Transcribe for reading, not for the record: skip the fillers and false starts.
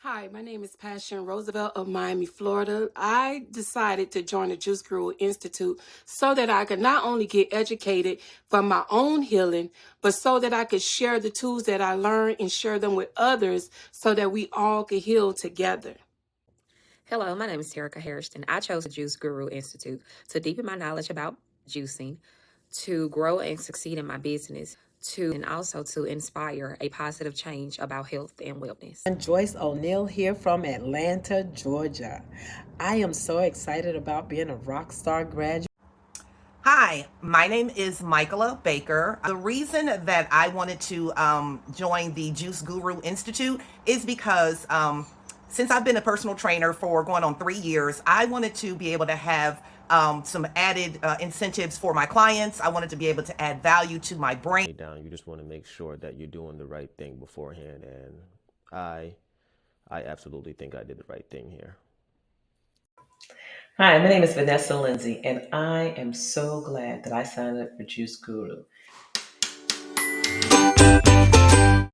Hi, my name is Passion Roosevelt of Miami, Florida. I decided to join the Juice Guru Institute so that I could not only get educated for my own healing, but so that I could share the tools that I learned and share them with others so that we all could heal together. Hello, my name is Terica Harrison. I chose the Juice Guru Institute to deepen my knowledge about juicing, to grow and succeed in my business, and also to inspire a positive change about health and wellness. Joyce O'Neill here from Atlanta, Georgia. I am so excited about being a rock star graduate. Hi, my name is Michaela Baker. The reason that I wanted to join the Juice Guru Institute is because since I've been a personal trainer for going on 3 years, I wanted to be able to have some added incentives for my clients. I wanted to be able to add value to my brain. Down. You just want to make sure that you're doing the right thing beforehand, and I absolutely think I did the right thing here. Hi, my name is Vanessa Lindsay, and I am so glad that I signed up for Juice Guru.